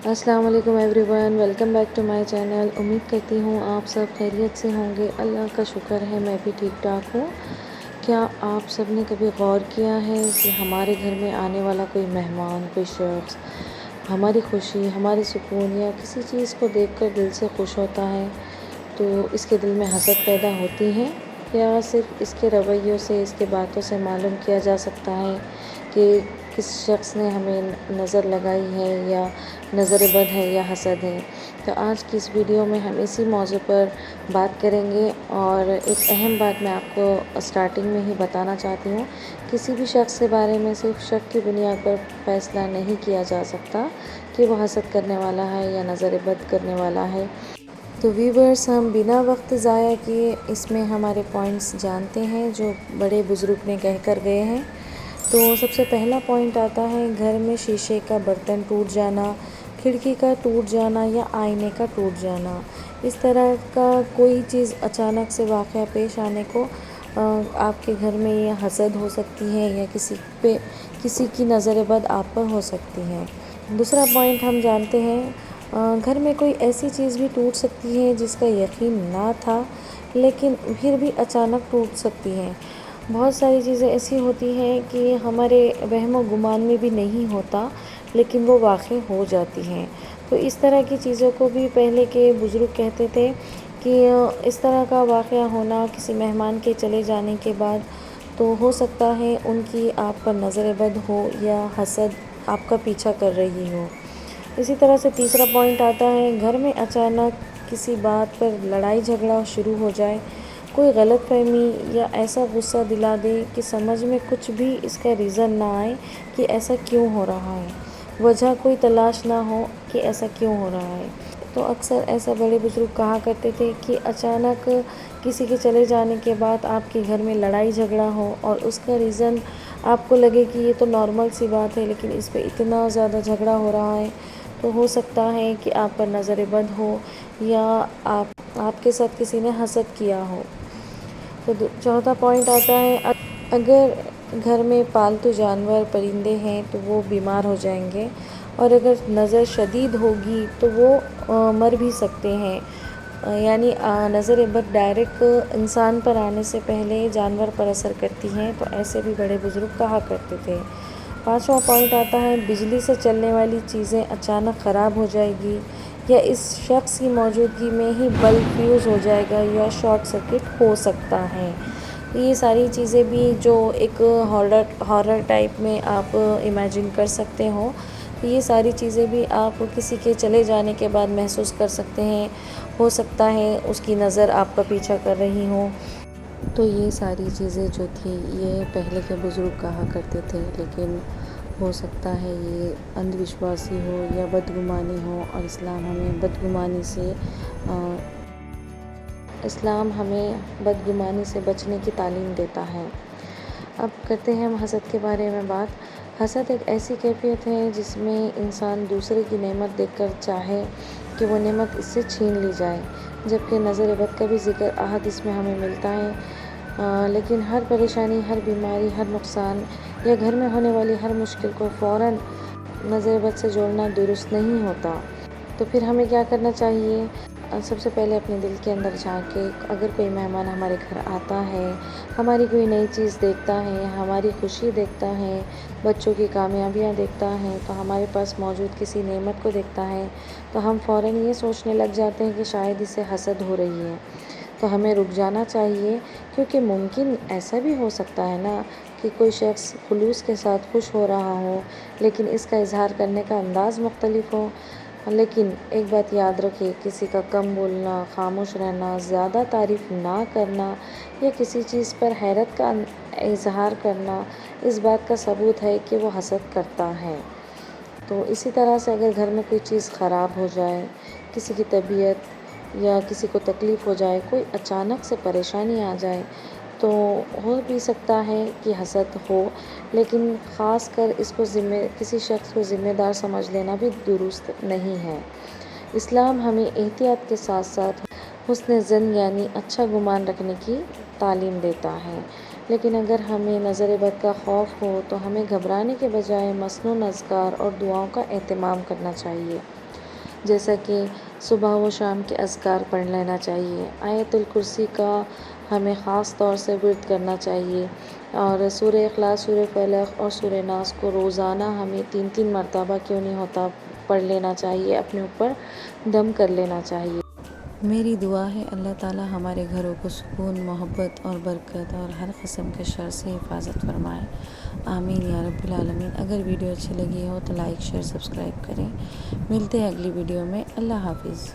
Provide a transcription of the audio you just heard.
السلام علیکم everyone, welcome back to my channel. امید کرتی ہوں آپ سب خیریت سے ہوں گے۔ اللہ کا شکر ہے میں بھی ٹھیک ٹھاک ہوں۔ کیا آپ سب نے کبھی غور کیا ہے کہ ہمارے گھر میں آنے والا کوئی مہمان، کوئی شخص ہماری خوشی، ہمارے سکون یا کسی چیز کو دیکھ کر دل سے خوش ہوتا ہے تو اس کے دل میں حسد پیدا ہوتی ہے؟ یا صرف اس کے رویوں سے، اس کے باتوں سے معلوم کیا جا سکتا ہے کہ کس شخص نے ہمیں نظر لگائی ہے یا نظر بد ہے یا حسد ہے؟ تو آج کی اس ویڈیو میں ہم اسی موضوع پر بات کریں گے، اور ایک اہم بات میں آپ کو اسٹارٹنگ میں ہی بتانا چاہتی ہوں، کسی بھی شخص کے بارے میں صرف شک کی بنیاد پر فیصلہ نہیں کیا جا سکتا کہ وہ حسد کرنے والا ہے یا نظر بد کرنے والا ہے۔ تو ویورز، ہم بنا وقت ضائع کیے اس میں ہمارے پوائنٹس جانتے ہیں جو بڑے بزرگ نے کہہ کر گئے ہیں۔ تو سب سے پہلا پوائنٹ آتا ہے گھر میں شیشے کا برتن ٹوٹ جانا، کھڑکی کا ٹوٹ جانا یا آئینے کا ٹوٹ جانا۔ اس طرح کا کوئی چیز اچانک سے واقعہ پیش آنے کو آپ کے گھر میں یہ حسد ہو سکتی ہے یا کسی کی نظر بد آپ پر ہو سکتی ہے۔ دوسرا پوائنٹ ہم جانتے ہیں، گھر میں کوئی ایسی چیز بھی ٹوٹ سکتی ہے جس کا یقین نہ تھا لیکن پھر بھی اچانک ٹوٹ سکتی ہے۔ بہت ساری چیزیں ایسی ہوتی ہیں کہ ہمارے وہم و گمان میں بھی نہیں ہوتا لیکن وہ واقع ہو جاتی ہیں۔ تو اس طرح کی چیزوں کو بھی پہلے کے بزرگ کہتے تھے کہ اس طرح کا واقعہ ہونا کسی مہمان کے چلے جانے کے بعد تو ہو سکتا ہے ان کی آپ پر نظر بد ہو یا حسد آپ کا پیچھا کر رہی ہو۔ اسی طرح سے تیسرا پوائنٹ آتا ہے گھر میں اچانک کسی بات پر لڑائی جھگڑا شروع ہو جائے، کوئی غلط فہمی یا ایسا غصہ دلا دے کہ سمجھ میں کچھ بھی اس کا ریزن نہ آئے کہ ایسا کیوں ہو رہا ہے، وجہ کوئی تلاش نہ ہو کہ ایسا کیوں ہو رہا ہے۔ تو اکثر ایسا بڑے بزرگ کہا کرتے تھے کہ اچانک کسی کے چلے جانے کے بعد آپ کے گھر میں لڑائی جھگڑا ہو اور اس کا ریزن آپ کو لگے کہ یہ تو نارمل سی بات ہے لیکن اس پہ اتنا زیادہ جھگڑا ہو رہا ہے، تو ہو سکتا ہے کہ آپ پر نظر بد ہو یا آپ کے ساتھ کسی نے حسد کیا ہو۔ تو چوتھا پوائنٹ آتا ہے اگر گھر میں پالتو جانور پرندے ہیں تو وہ بیمار ہو جائیں گے، اور اگر نظر شدید ہوگی تو وہ مر بھی سکتے ہیں۔ یعنی نظر بد ڈائریکٹ انسان پر آنے سے پہلے جانور پر اثر کرتی ہیں، تو ایسے بھی بڑے بزرگ کہا کرتے تھے۔ پانچواں پوائنٹ آتا ہے بجلی سے چلنے والی چیزیں اچانک خراب ہو جائے گی، یا اس شخص کی موجودگی میں ہی بلب فیوز ہو جائے گا یا شارٹ سرکٹ ہو سکتا ہے۔ یہ ساری چیزیں بھی جو ایک ہارر ٹائپ میں آپ امیجن کر سکتے ہو، یہ ساری چیزیں بھی آپ کسی کے چلے جانے کے بعد محسوس کر سکتے ہیں۔ ہو سکتا ہے اس کی نظر آپ کا پیچھا کر رہی ہوں۔ تو یہ ساری چیزیں جو تھی یہ پہلے کے بزرگ کہا کرتے تھے، لیکن ہو سکتا ہے یہ اندھ وشواسی ہو یا بدگمانی ہو، اور اسلام ہمیں بدگمانی سے بچنے کی تعلیم دیتا ہے۔ اب کرتے ہیں ہم حسد کے بارے میں بات۔ حسد ایک ایسی کیفیت ہے جس میں انسان دوسرے کی نعمت دیکھ کر چاہے کہ وہ نعمت اس سے چھین لی جائے، جبکہ نظر بد کا بھی ذکر احادیث میں ہمیں ملتا ہے۔ لیکن ہر پریشانی، ہر بیماری، ہر نقصان یا گھر میں ہونے والی ہر مشکل کو فوراً نظر بد سے جوڑنا درست نہیں ہوتا۔ تو پھر ہمیں کیا کرنا چاہیے؟ سب سے پہلے اپنے دل کے اندر جھانک کے، اگر کوئی مہمان ہمارے گھر آتا ہے، ہماری کوئی نئی چیز دیکھتا ہے، ہماری خوشی دیکھتا ہے، بچوں کی کامیابیاں دیکھتا ہے، تو ہمارے پاس موجود کسی نعمت کو دیکھتا ہے تو ہم فوراً یہ سوچنے لگ جاتے ہیں کہ شاید اسے حسد ہو رہی ہے۔ تو ہمیں رک جانا چاہیے، کیونکہ ممکن ایسا بھی ہو سکتا ہے نا کہ کوئی شخص خلوص کے ساتھ خوش ہو رہا ہو لیکن اس کا اظہار کرنے کا انداز مختلف ہو۔ لیکن ایک بات یاد رکھیں، کسی کا کم بولنا، خاموش رہنا، زیادہ تعریف نہ کرنا یا کسی چیز پر حیرت کا اظہار کرنا اس بات کا ثبوت ہے کہ وہ حسد کرتا ہے۔ تو اسی طرح سے اگر گھر میں کوئی چیز خراب ہو جائے، کسی کی طبیعت یا کسی کو تکلیف ہو جائے، کوئی اچانک سے پریشانی آ جائے، تو ہو بھی سکتا ہے کہ حسد ہو، لیکن خاص کر اس کو کسی شخص کو ذمہ دار سمجھ لینا بھی درست نہیں ہے۔ اسلام ہمیں احتیاط کے ساتھ ساتھ حسن ظن یعنی اچھا گمان رکھنے کی تعلیم دیتا ہے۔ لیکن اگر ہمیں نظر بد کا خوف ہو تو ہمیں گھبرانے کے بجائے مسنون اذکار اور دعاؤں کا اہتمام کرنا چاہیے۔ جیسا کہ صبح و شام کے اذکار پڑھ لینا چاہیے، آیت الکرسی کا ہمیں خاص طور سے ورد کرنا چاہیے، اور سورہ اخلاص، سورہ فلق اور سورہ ناس کو روزانہ ہمیں 3 مرتبہ کیوں نہیں ہوتا پڑھ لینا چاہیے، اپنے اوپر دم کر لینا چاہیے۔ میری دعا ہے اللہ تعالیٰ ہمارے گھروں کو سکون، محبت اور برکت اور ہر قسم کے شر سے حفاظت فرمائے، آمین یا رب العالمین۔ اگر ویڈیو اچھی لگی ہو تو لائک، شیئر، سبسکرائب کریں۔ ملتے ہیں اگلی ویڈیو میں۔ اللہ حافظ۔